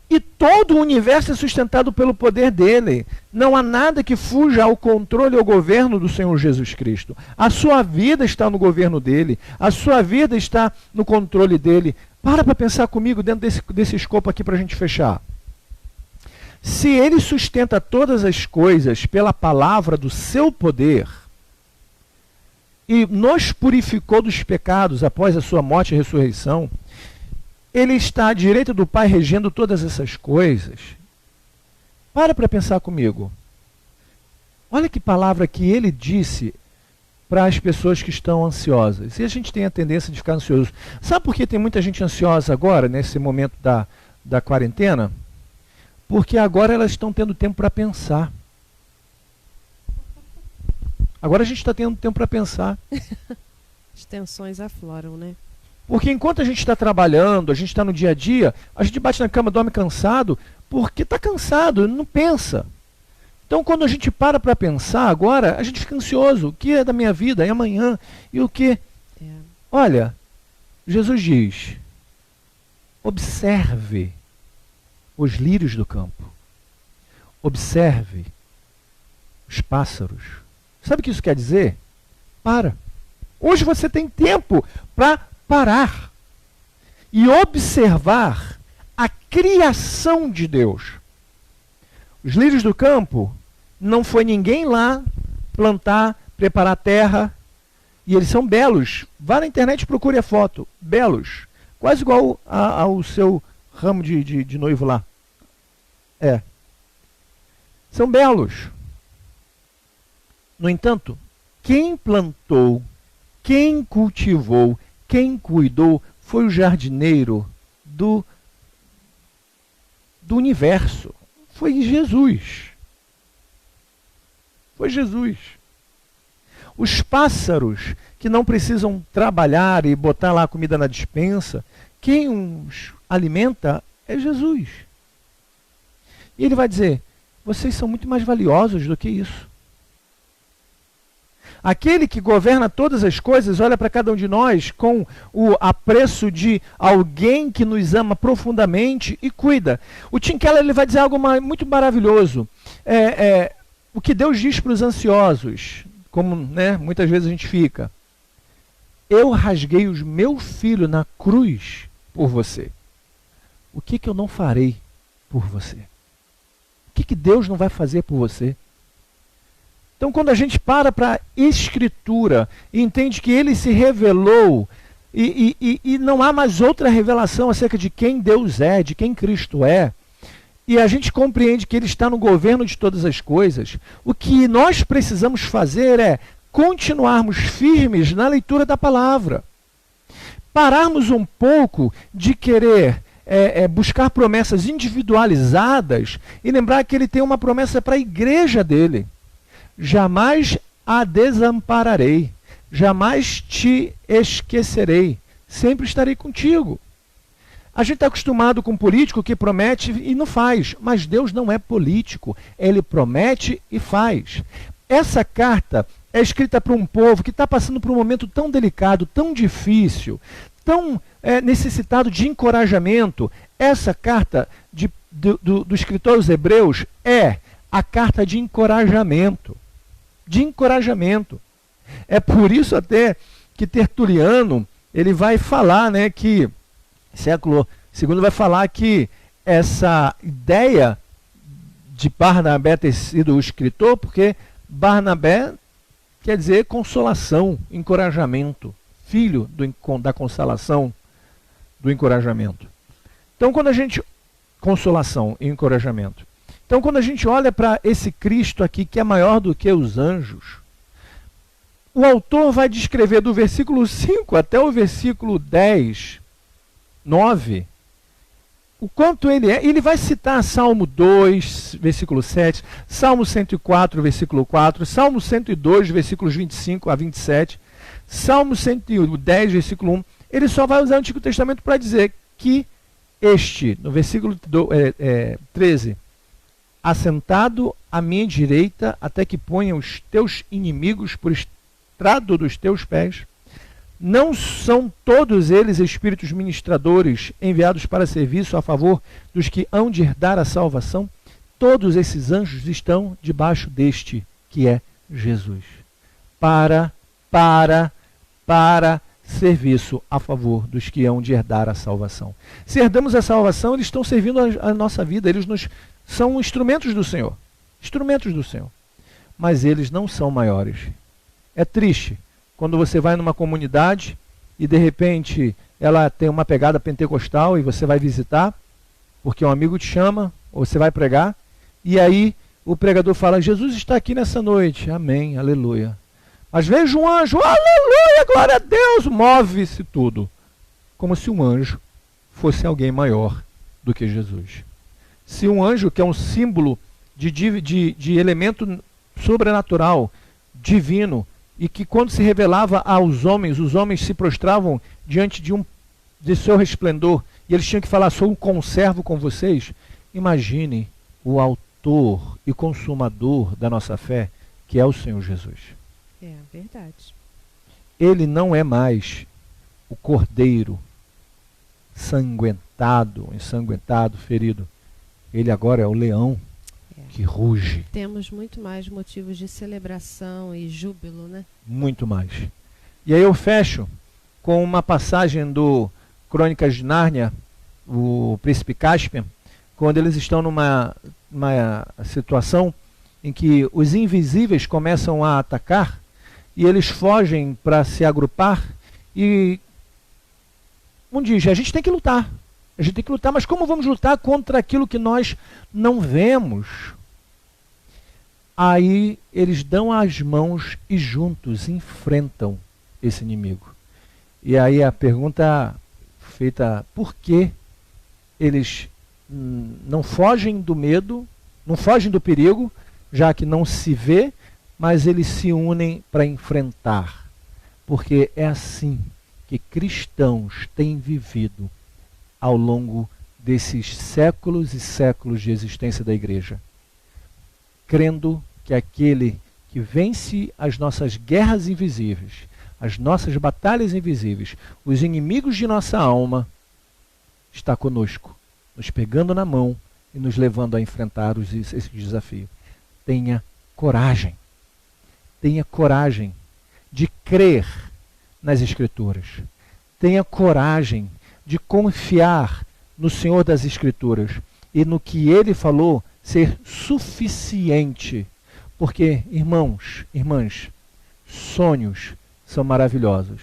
E todo o universo é sustentado pelo poder dele. Não há nada que fuja ao controle e ao governo do Senhor Jesus Cristo. A sua vida está no governo dele. A sua vida está no controle dele. Para pensar comigo dentro desse escopo aqui para a gente fechar. Se ele sustenta todas as coisas pela palavra do seu poder e nos purificou dos pecados após a sua morte e ressurreição, ele está à direita do Pai regendo todas essas coisas. Para pensar comigo. Olha que palavra que ele disse para as pessoas que estão ansiosas. E a gente tem a tendência de ficar ansioso. Sabe por que tem muita gente ansiosa agora, nesse momento da quarentena? Porque agora elas estão tendo tempo para pensar. Agora a gente está tendo tempo para pensar. As tensões afloram, né? Porque enquanto a gente está trabalhando, a gente está no dia a dia, a gente bate na cama, dorme cansado, porque está cansado, não pensa. Então quando a gente para pensar agora, a gente fica ansioso. O que é da minha vida? É amanhã? E o que? Olha, Jesus diz, observe os lírios do campo. Observe os pássaros. Sabe o que isso quer dizer? Para. Hoje você tem tempo para parar e observar a criação de Deus. Os lírios do campo, não foi ninguém lá plantar, preparar a terra, e eles são belos. Vá na internet e procure a foto. Belos. Quase igual ao seu ramo de noivo lá. É. São belos. No entanto, quem plantou, quem cultivou, quem cuidou, foi o jardineiro do universo. Foi Jesus. Foi Jesus. Os pássaros que não precisam trabalhar e botar lá a comida na despensa, quem os alimenta é Jesus. E ele vai dizer, vocês são muito mais valiosos do que isso. Aquele que governa todas as coisas olha para cada um de nós com o apreço de alguém que nos ama profundamente e cuida. O Tim Keller ele vai dizer algo muito maravilhoso. O que Deus diz para os ansiosos, como muitas vezes a gente fica. Eu rasguei o meu filho na cruz por você. O que eu não farei por você? O que Deus não vai fazer por você? Então, quando a gente para a Escritura e entende que Ele se revelou e não há mais outra revelação acerca de quem Deus é, de quem Cristo é, e a gente compreende que Ele está no governo de todas as coisas, o que nós precisamos fazer é continuarmos firmes na leitura da palavra. Pararmos um pouco de querer buscar promessas individualizadas e lembrar que Ele tem uma promessa para a igreja dele. Jamais a desampararei, jamais te esquecerei, sempre estarei contigo. A gente está acostumado com um político que promete e não faz, mas Deus não é político, Ele promete e faz. Essa carta é escrita para um povo que está passando por um momento tão delicado, tão difícil, tão necessitado de encorajamento. Essa carta do escritor aos Hebreus é a carta de encorajamento. De encorajamento. É por isso até que Tertuliano ele vai falar, que século II vai falar que essa ideia de Barnabé ter sido o escritor, porque Barnabé quer dizer consolação, encorajamento, filho da consolação, do encorajamento. Então, quando a gente consolação e encorajamento. Então, quando a gente olha para esse Cristo aqui, que é maior do que os anjos, o autor vai descrever do versículo 5 até o versículo 10, 9, o quanto ele é. Ele vai citar Salmo 2, versículo 7, Salmo 104, versículo 4, Salmo 102, versículos 25 a 27, Salmo 110, versículo 1. Ele só vai usar o Antigo Testamento para dizer que no versículo 13, assentado à minha direita, até que ponha os teus inimigos por estrado dos teus pés. Não são todos eles espíritos ministradores enviados para serviço a favor dos que hão de herdar a salvação? Todos esses anjos estão debaixo deste, que é Jesus. Para serviço a favor dos que hão de herdar a salvação. Se herdamos a salvação, eles estão servindo a nossa vida, eles são instrumentos do Senhor. Instrumentos do Senhor. Mas eles não são maiores. É triste quando você vai numa comunidade e de repente ela tem uma pegada pentecostal e você vai visitar, porque um amigo te chama, ou você vai pregar, e aí o pregador fala, Jesus está aqui nessa noite. Amém, aleluia. Mas vejo um anjo, aleluia, glória a Deus, move-se tudo. Como se um anjo fosse alguém maior do que Jesus. Se um anjo, que é um símbolo de elemento sobrenatural, divino, e que quando se revelava aos homens, os homens se prostravam diante de seu resplendor, e eles tinham que falar, sou um conservo com vocês. Imagine o autor e consumador da nossa fé, que é o Senhor Jesus. É verdade. Ele não é mais o cordeiro ensanguentado, ferido. Ele agora é o leão que ruge. Temos muito mais motivos de celebração e júbilo, né? Muito mais. E aí eu fecho com uma passagem do Crônicas de Nárnia, o príncipe Caspian, quando eles estão numa situação em que os invisíveis começam a atacar e eles fogem para se agrupar e um diz, a gente tem que lutar, mas como vamos lutar contra aquilo que nós não vemos? Aí eles dão as mãos e juntos enfrentam esse inimigo. E aí a pergunta feita, por que eles não fogem do medo, não fogem do perigo, já que não se vê, mas eles se unem para enfrentar? Porque é assim que cristãos têm vivido ao longo desses séculos e séculos de existência da igreja, crendo que aquele que vence as nossas guerras invisíveis, as nossas batalhas invisíveis, os inimigos de nossa alma, está conosco, nos pegando na mão e nos levando a enfrentar esse desafio. Tenha coragem de crer nas Escrituras. Tenha coragem de confiar no Senhor das Escrituras e no que Ele falou ser suficiente. Porque, irmãos, irmãs, sonhos são maravilhosos,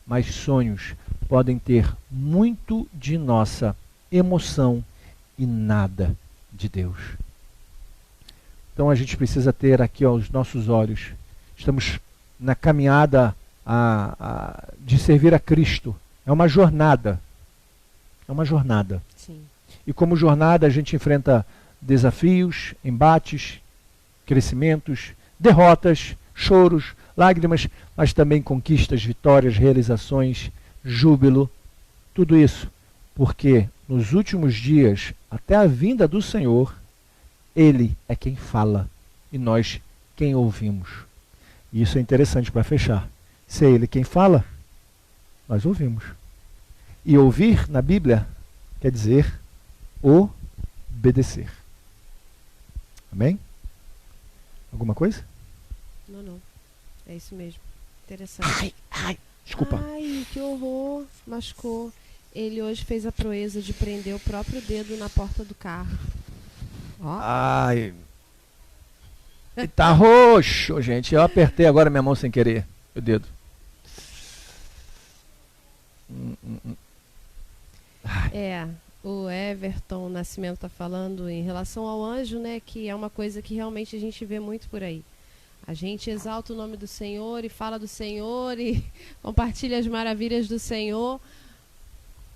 mas sonhos podem ter muito de nossa emoção e nada de Deus. Então a gente precisa ter aqui os nossos olhos. Estamos na caminhada de servir a Cristo. É uma jornada. É uma jornada. Sim. E como jornada a gente enfrenta desafios, embates, crescimentos, derrotas, choros, lágrimas, mas também conquistas, vitórias, realizações, júbilo. Tudo isso porque nos últimos dias, até a vinda do Senhor, Ele é quem fala e nós quem ouvimos. E isso é interessante para fechar. Se é Ele quem fala, nós ouvimos. E ouvir na Bíblia quer dizer obedecer. Amém? Alguma coisa? Não. É isso mesmo. Interessante. Ai, desculpa. Ai, que horror. Machucou. Ele hoje fez a proeza de prender o próprio dedo na porta do carro. Ó. Ai. E tá roxo, gente. Eu apertei agora minha mão sem querer. O dedo. É, o Everton Nascimento está falando em relação ao anjo, né? Que é uma coisa que realmente a gente vê muito por aí. A gente exalta o nome do Senhor e fala do Senhor e compartilha as maravilhas do Senhor.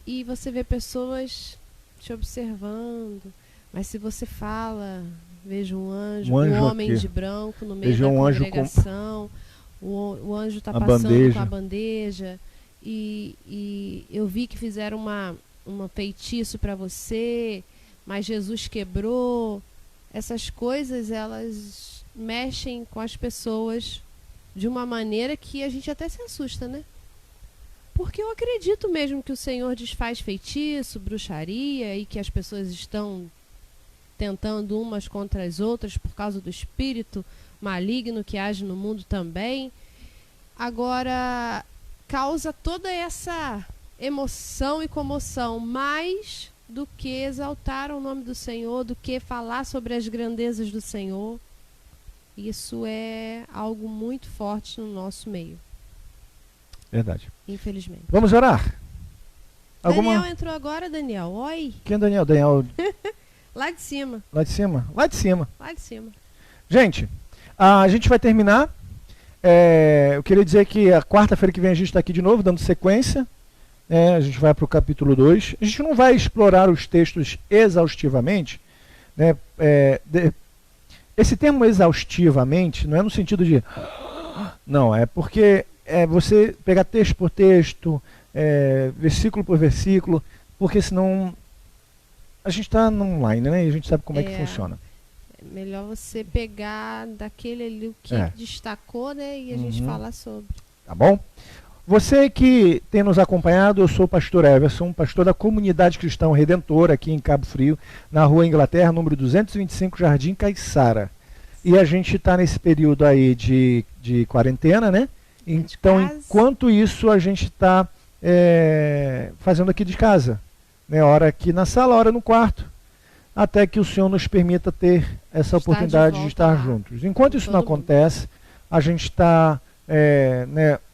E você vê pessoas te observando. Mas se você fala, veja um anjo um homem aqui de branco no meio veja da um congregação, o anjo está passando com a bandeja. E eu vi que fizeram um feitiço para você, mas Jesus quebrou. Essas coisas, elas mexem com as pessoas de uma maneira que a gente até se assusta, né? Porque eu acredito mesmo que o Senhor desfaz feitiço, bruxaria, e que as pessoas estão tentando umas contra as outras por causa do espírito maligno que age no mundo também. Agora, causa toda essa emoção e comoção, mais do que exaltar o nome do Senhor, do que falar sobre as grandezas do Senhor. Isso é algo muito forte no nosso meio. Verdade. Infelizmente. Vamos orar? Daniel entrou agora, Daniel. Oi. Quem é Daniel? Daniel. Lá de cima. Lá de cima? Lá de cima. Lá de cima. Gente, a gente vai terminar. Eu queria dizer que a quarta-feira que vem a gente está aqui de novo, dando sequência. A gente vai para o capítulo 2. A gente não vai explorar os textos exaustivamente. Né? Esse termo exaustivamente não é no sentido de... Não, é porque você pegar texto por texto, versículo por versículo, porque senão a gente está online, né? E a gente sabe como é que funciona. É melhor você pegar daquele ali o que destacou, né? E a gente falar sobre. Tá bom? Você que tem nos acompanhado, eu sou o pastor Everson, pastor da Comunidade Cristã Redentor, aqui em Cabo Frio, na Rua Inglaterra, número 225, Jardim Caiçara. E a gente está nesse período aí de quarentena, né? Então, enquanto isso, a gente está fazendo aqui de casa. Né? Hora aqui na sala, hora no quarto. Até que o Senhor nos permita ter essa oportunidade de estar juntos. Enquanto isso não acontece, a gente está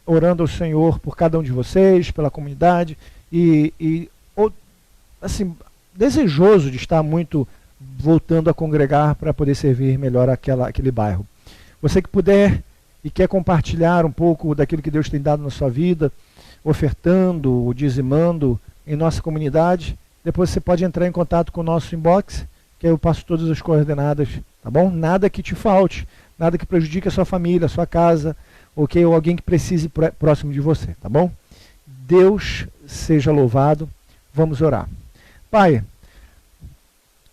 orando ao Senhor por cada um de vocês, pela comunidade, assim, desejoso de estar muito voltando a congregar para poder servir melhor aquele bairro. Você que puder e quer compartilhar um pouco daquilo que Deus tem dado na sua vida, ofertando, dizimando em nossa comunidade, depois você pode entrar em contato com o nosso inbox, que eu passo todas as coordenadas, tá bom? Nada que te falte, nada que prejudique a sua família, a sua casa, ou alguém que precise próximo de você, tá bom? Deus seja louvado. Vamos orar. Pai,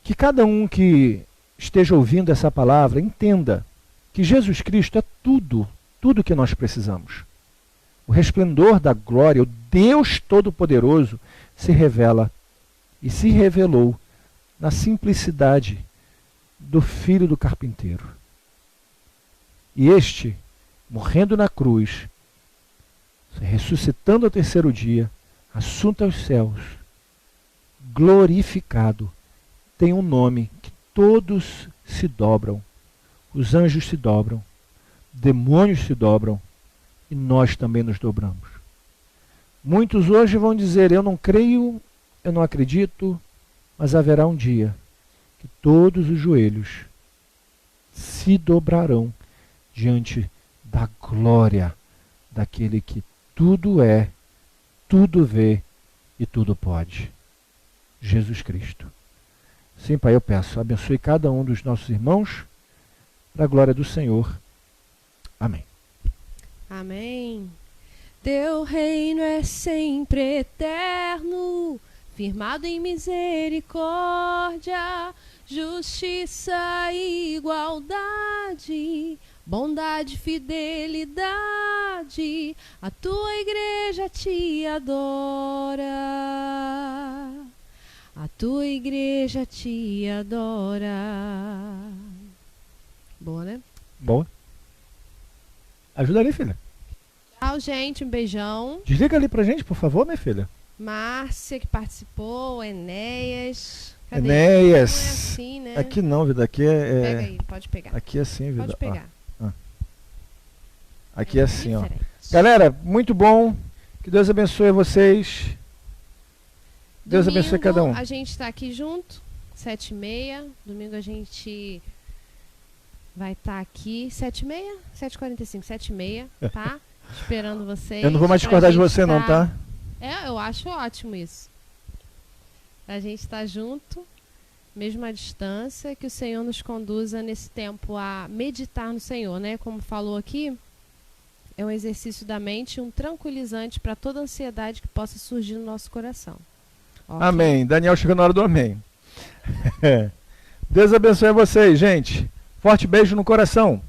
que cada um que esteja ouvindo essa palavra entenda que Jesus Cristo é tudo que nós precisamos. O resplendor da glória, o Deus Todo-Poderoso, se revela e se revelou na simplicidade do Filho do Carpinteiro. E este, morrendo na cruz, ressuscitando ao terceiro dia, assunto aos céus, glorificado, tem um nome que todos se dobram. Os anjos se dobram, demônios se dobram e nós também nos dobramos. Muitos hoje vão dizer, eu não creio, eu não acredito, mas haverá um dia que todos os joelhos se dobrarão diante da glória daquele que tudo é, tudo vê e tudo pode. Jesus Cristo. Sim, Pai, eu peço, abençoe cada um dos nossos irmãos, para a glória do Senhor. Amém. Amém. Teu reino é sempre eterno, firmado em misericórdia, justiça e igualdade, bondade, fidelidade, a tua igreja te adora. A tua igreja te adora. Boa, né? Boa. Ajuda ali, filha. Tchau, gente. Um beijão. Desliga ali pra gente, por favor, minha filha. Márcia, que participou. Enéas. Cadê? Enéas. Não é assim, né? Aqui não, vida. Aqui é... Pega aí, pode pegar. Aqui é assim, vida. Pode pegar. Aqui é assim, diferente. ó. Galera, muito bom. Que Deus abençoe vocês. Deus Domingo, abençoe cada um. A gente está aqui junto, 7h30. Domingo a gente vai estar aqui, 7h30? 7h45, 7h30, tá? Esperando vocês. Eu não vou mais discordar de você não, tá? Eu acho ótimo isso. A gente estar junto, mesmo à distância, que o Senhor nos conduza nesse tempo a meditar no Senhor, né? Como falou aqui, é um exercício da mente, um tranquilizante para toda ansiedade que possa surgir no nosso coração. Okay. Amém. Daniel chegou na hora do amém. Deus abençoe vocês, gente. Forte beijo no coração.